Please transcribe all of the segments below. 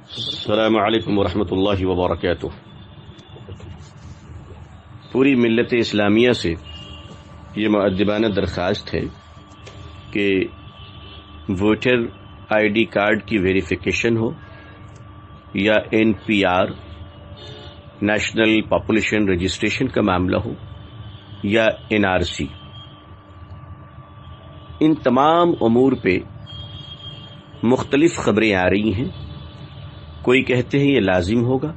السلام علیکم ورحمۃ اللہ وبرکاتہ۔ پوری ملت اسلامیہ سے یہ مؤدبانہ درخواست ہے کہ ووٹر آئی ڈی کارڈ کی ویریفیکیشن ہو یا NPR نیشنل پاپولیشن رجسٹریشن کا معاملہ ہو یا NRC، ان تمام امور پہ مختلف خبریں آ رہی ہیں۔ کوئی کہتے ہیں یہ لازم ہوگا،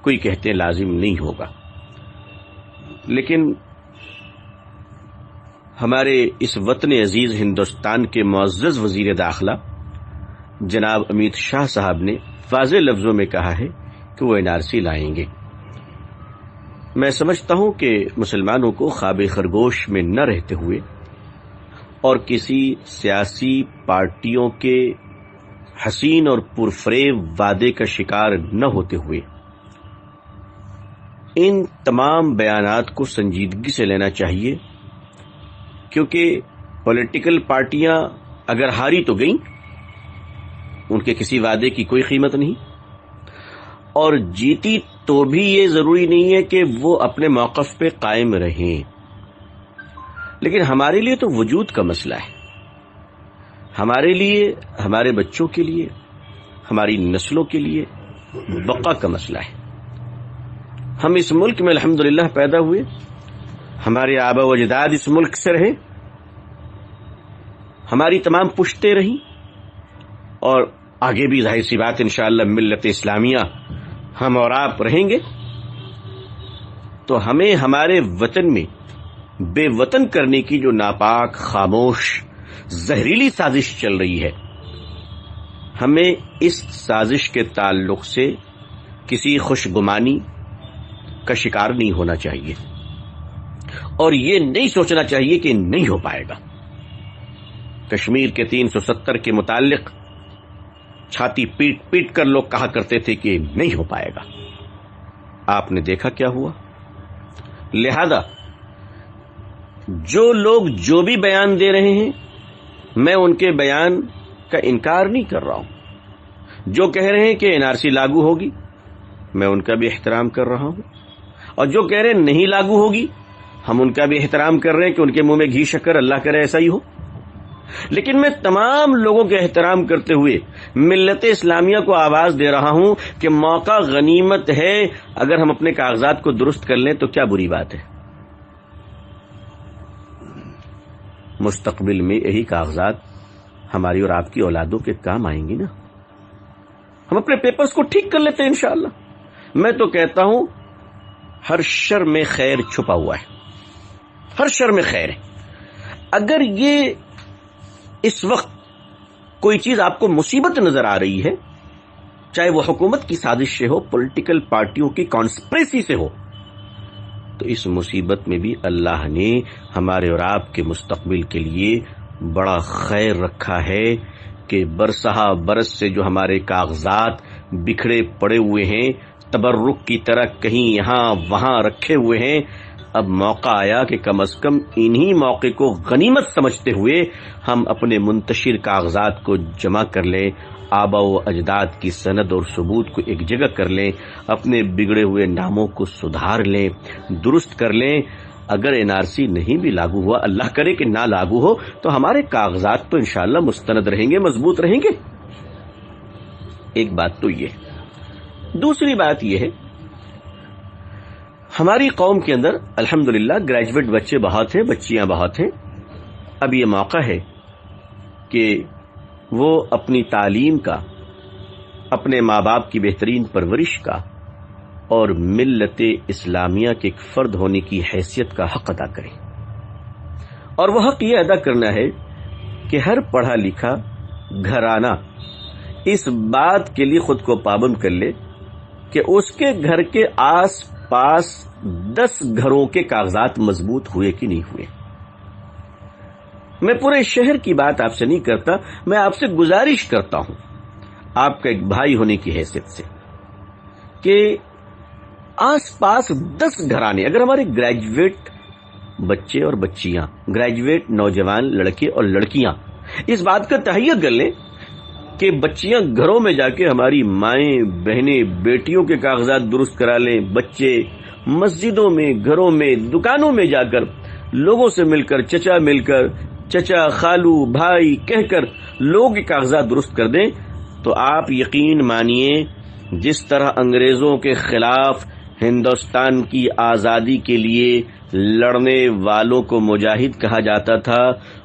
کوئی کہتے ہیں لازم نہیں ہوگا، لیکن ہمارے اس وطن عزیز ہندوستان کے معزز وزیر داخلہ جناب امیت شاہ صاحب نے واضح لفظوں میں کہا ہے کہ وہ NRC لائیں گے۔ میں سمجھتا ہوں کہ مسلمانوں کو خواب خرگوش میں نہ رہتے ہوئے اور کسی سیاسی پارٹیوں کے حسین اور پرفریب وعدے کا شکار نہ ہوتے ہوئے ان تمام بیانات کو سنجیدگی سے لینا چاہیے، کیونکہ پولیٹیکل پارٹیاں اگر ہاری تو گئیں، ان کے کسی وعدے کی کوئی قیمت نہیں، اور جیتی تو بھی یہ ضروری نہیں ہے کہ وہ اپنے موقف پہ قائم رہیں۔ لیکن ہمارے لیے تو وجود کا مسئلہ ہے، ہمارے لیے، ہمارے بچوں کے لیے، ہماری نسلوں کے لیے بقا کا مسئلہ ہے۔ ہم اس ملک میں الحمدللہ پیدا ہوئے، ہمارے آبا و اجداد اس ملک سے رہے، ہماری تمام پشتیں رہیں، اور آگے بھی ظاہر سی بات انشاءاللہ ملت اسلامیہ ہم اور آپ رہیں گے۔ تو ہمیں ہمارے وطن میں بے وطن کرنے کی جو ناپاک، خاموش، زہریلی سازش چل رہی ہے، ہمیں اس سازش کے تعلق سے کسی خوش گمانی کا شکار نہیں ہونا چاہیے، اور یہ نہیں سوچنا چاہیے کہ نہیں ہو پائے گا۔ کشمیر کے 370 کے متعلق چھاتی پیٹ پیٹ کر لوگ کہا کرتے تھے کہ نہیں ہو پائے گا، آپ نے دیکھا کیا ہوا۔ لہذا جو لوگ جو بھی بیان دے رہے ہیں، میں ان کے بیان کا انکار نہیں کر رہا ہوں۔ جو کہہ رہے ہیں کہ NRC لاگو ہوگی، میں ان کا بھی احترام کر رہا ہوں، اور جو کہہ رہے ہیں نہیں لاگو ہوگی، ہم ان کا بھی احترام کر رہے ہیں کہ ان کے منہ میں گھی شکر، اللہ کرے ایسا ہی ہو۔ لیکن میں تمام لوگوں کے احترام کرتے ہوئے ملت اسلامیہ کو آواز دے رہا ہوں کہ موقع غنیمت ہے، اگر ہم اپنے کاغذات کو درست کر لیں تو کیا بری بات ہے۔ مستقبل میں یہی کاغذات ہماری اور آپ کی اولادوں کے کام آئیں گی نا۔ ہم اپنے پیپرز کو ٹھیک کر لیتے ہیں انشاءاللہ۔ میں تو کہتا ہوں ہر شر میں خیر چھپا ہوا ہے، ہر شر میں خیر ہے۔ اگر یہ اس وقت کوئی چیز آپ کو مصیبت نظر آ رہی ہے، چاہے وہ حکومت کی سازش سے ہو، پولیٹیکل پارٹیوں کی کانسپریسی سے ہو، تو اس مصیبت میں بھی اللہ نے ہمارے اور آپ کے مستقبل کے لیے بڑا خیر رکھا ہے کہ برسہ برس سے جو ہمارے کاغذات بکھڑے پڑے ہوئے ہیں، تبرک کی طرح کہیں یہاں وہاں رکھے ہوئے ہیں، اب موقع آیا کہ کم از کم انہی موقع کو غنیمت سمجھتے ہوئے ہم اپنے منتشر کاغذات کو جمع کر لیں، آبا و اجداد کی سند اور ثبوت کو ایک جگہ کر لیں، اپنے بگڑے ہوئے ناموں کو سدھار لیں، درست کر لیں۔ اگر NRC نہیں بھی لاگو ہوا، اللہ کرے کہ نہ لاگو ہو، تو ہمارے کاغذات تو انشاءاللہ مستند رہیں گے، مضبوط رہیں گے۔ ایک بات تو یہ ہے۔ دوسری بات یہ ہے، ہماری قوم کے اندر الحمدللہ گریجویٹ بچے بہت ہیں، بچیاں بہت ہیں۔ اب یہ موقع ہے کہ وہ اپنی تعلیم کا، اپنے ماں باپ کی بہترین پرورش کا، اور ملت اسلامیہ کے ایک فرد ہونے کی حیثیت کا حق ادا کریں۔ اور وہ حق یہ ادا کرنا ہے کہ ہر پڑھا لکھا گھرانہ اس بات کے لیے خود کو پابند کر لے کہ اس کے گھر کے آس پاس 10 گھروں کے کاغذات مضبوط ہوئے کہ نہیں ہوئے۔ میں پورے شہر کی بات آپ سے نہیں کرتا، میں آپ سے گزارش کرتا ہوں آپ کا ایک بھائی ہونے کی حیثیت سے کہ آس پاس 10 گھرانے، اگر ہمارے گریجویٹ بچے اور بچیاں، گریجویٹ نوجوان لڑکے اور لڑکیاں اس بات کا تہیہ کر لیں کہ بچیاں گھروں میں جا کے ہماری مائیں بہنیں بیٹیوں کے کاغذات درست کرا لیں، بچے مسجدوں میں گھروں میں دکانوں میں جا کر لوگوں سے مل کر چچا خالو بھائی کہہ کر لوگوں کے کاغذات درست کر دیں، تو آپ یقین مانیے جس طرح انگریزوں کے خلاف ہندوستان کی آزادی کے لیے لڑنے والوں کو مجاہد کہا جاتا تھا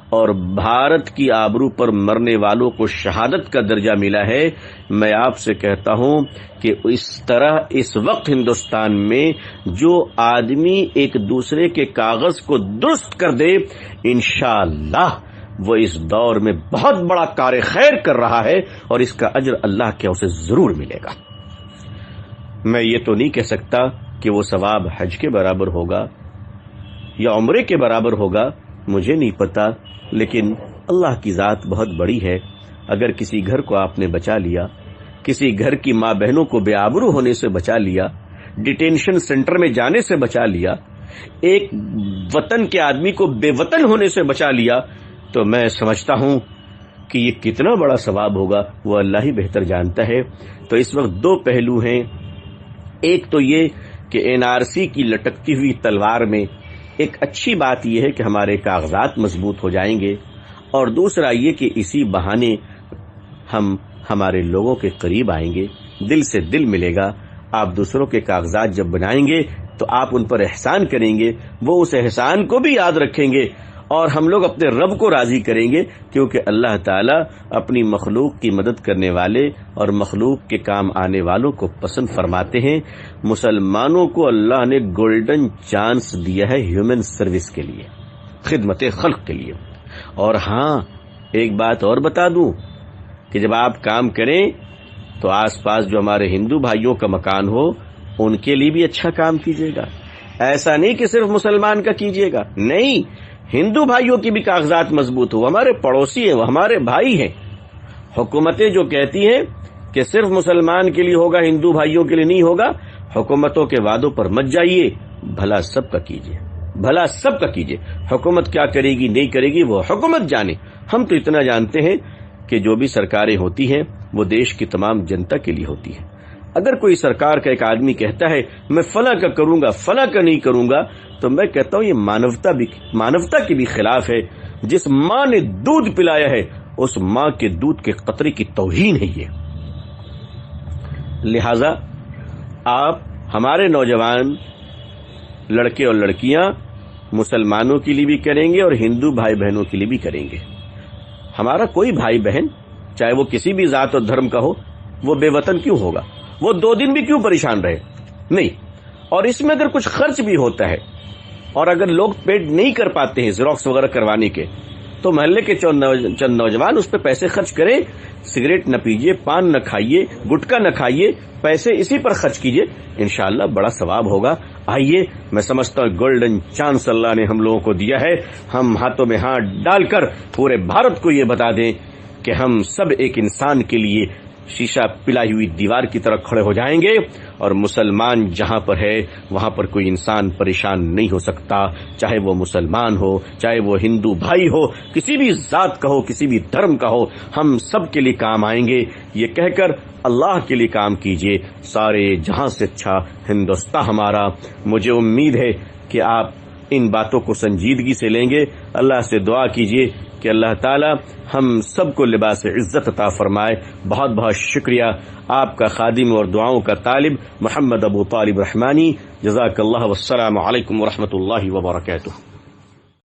اور بھارت کی آبرو پر مرنے والوں کو شہادت کا درجہ ملا ہے، میں آپ سے کہتا ہوں کہ اس طرح اس وقت ہندوستان میں جو آدمی ایک دوسرے کے کاغذ کو درست کر دے، انشاءاللہ وہ اس دور میں بہت بڑا کار خیر کر رہا ہے اور اس کا اجر اللہ کے اسے ضرور ملے گا۔ میں یہ تو نہیں کہہ سکتا کہ وہ ثواب حج کے برابر ہوگا یا عمرے کے برابر ہوگا، مجھے نہیں پتا، لیکن اللہ کی ذات بہت بڑی ہے۔ اگر کسی گھر کو آپ نے بچا لیا، کسی گھر کی ماں بہنوں کو بے آبرو ہونے سے بچا لیا، ڈیٹینشن سینٹر میں جانے سے بچا لیا، ایک وطن کے آدمی کو بے وطن ہونے سے بچا لیا، تو میں سمجھتا ہوں کہ یہ کتنا بڑا ثواب ہوگا وہ اللہ ہی بہتر جانتا ہے۔ تو اس وقت دو پہلو ہیں، ایک تو یہ کہ NRC کی لٹکتی ہوئی تلوار میں ایک اچھی بات یہ ہے کہ ہمارے کاغذات مضبوط ہو جائیں گے، اور دوسرا یہ کہ اسی بہانے ہم ہمارے لوگوں کے قریب آئیں گے، دل سے دل ملے گا۔ آپ دوسروں کے کاغذات جب بنائیں گے تو آپ ان پر احسان کریں گے، وہ اس احسان کو بھی یاد رکھیں گے، اور ہم لوگ اپنے رب کو راضی کریں گے، کیونکہ اللہ تعالیٰ اپنی مخلوق کی مدد کرنے والے اور مخلوق کے کام آنے والوں کو پسند فرماتے ہیں۔ مسلمانوں کو اللہ نے گولڈن چانس دیا ہے ہیومن سروس کے لیے، خدمت خلق کے لیے۔ اور ہاں ایک بات اور بتا دوں کہ جب آپ کام کریں تو آس پاس جو ہمارے ہندو بھائیوں کا مکان ہو ان کے لیے بھی اچھا کام کیجیے گا، ایسا نہیں کہ صرف مسلمان کا کیجیے گا، نہیں، ہندو بھائیوں کی بھی کاغذات مضبوط ہو، ہمارے پڑوسی ہیں، وہ ہمارے بھائی ہیں۔ حکومتیں جو کہتی ہیں کہ صرف مسلمان کے لیے ہوگا ہندو بھائیوں کے لیے نہیں ہوگا، حکومتوں کے وعدوں پر مت جائیے، بھلا سب کا کیجیے، بھلا سب کا کیجیے۔ حکومت کیا کرے گی نہیں کرے گی وہ حکومت جانے، ہم تو اتنا جانتے ہیں کہ جو بھی سرکاریں ہوتی ہیں وہ دیش کی تمام جنتا کے لیے ہوتی ہیں۔ اگر کوئی سرکار کا ایک آدمی کہتا ہے میں فلاں کا کروں گا فلاں کا نہیں کروں گا، تو میں کہتا ہوں یہ مانوتا کے بھی خلاف ہے۔ جس ماں نے دودھ پلایا ہے اس ماں کے دودھ کے قطرے کی توہین ہے یہ۔ لہذا آپ ہمارے نوجوان لڑکے اور لڑکیاں مسلمانوں کے لیے بھی کریں گے اور ہندو بھائی بہنوں کے لیے بھی کریں گے۔ ہمارا کوئی بھائی بہن چاہے وہ کسی بھی ذات اور دھرم کا ہو، وہ بے وطن کیوں ہوگا؟ وہ 2 دن بھی کیوں پریشان رہے؟ نہیں۔ اور اس میں اگر کچھ خرچ بھی ہوتا ہے اور اگر لوگ پیڈ نہیں کر پاتے ہیں زیروکس وغیرہ کروانے کے، تو محلے کے چند نوجوان اس پہ پیسے خرچ کریں، سگریٹ نہ پیجیے، پان نہ کھائیے، گٹکا نہ کھائیے، پیسے اسی پر خرچ کیجیے، انشاءاللہ بڑا ثواب ہوگا۔ آئیے، میں سمجھتا ہوں گولڈن چانس اللہ نے ہم لوگوں کو دیا ہے، ہم ہاتھوں میں ہاتھ ڈال کر پورے بھارت کو یہ بتا دیں کہ ہم سب ایک انسان کے لیے شیشہ پلائی ہوئی دیوار کی طرح کھڑے ہو جائیں گے، اور مسلمان جہاں پر ہے وہاں پر کوئی انسان پریشان نہیں ہو سکتا، چاہے وہ مسلمان ہو، چاہے وہ ہندو بھائی ہو، کسی بھی ذات کا ہو، کسی بھی دھرم کا ہو، ہم سب کے لیے کام آئیں گے۔ یہ کہہ کر اللہ کے لیے کام کیجئے، سارے جہاں سے اچھا ہندوستان ہمارا۔ مجھے امید ہے کہ آپ ان باتوں کو سنجیدگی سے لیں گے۔ اللہ سے دعا کیجئے کہ اللہ تعالی ہم سب کو لباس عزت عطا فرمائے۔ بہت بہت شکریہ۔ آپ کا خادم اور دعاؤں کا طالب محمد ابو طالب رحمانی، جزاک اللہ، والسلام علیکم ورحمۃ اللہ وبرکاتہ۔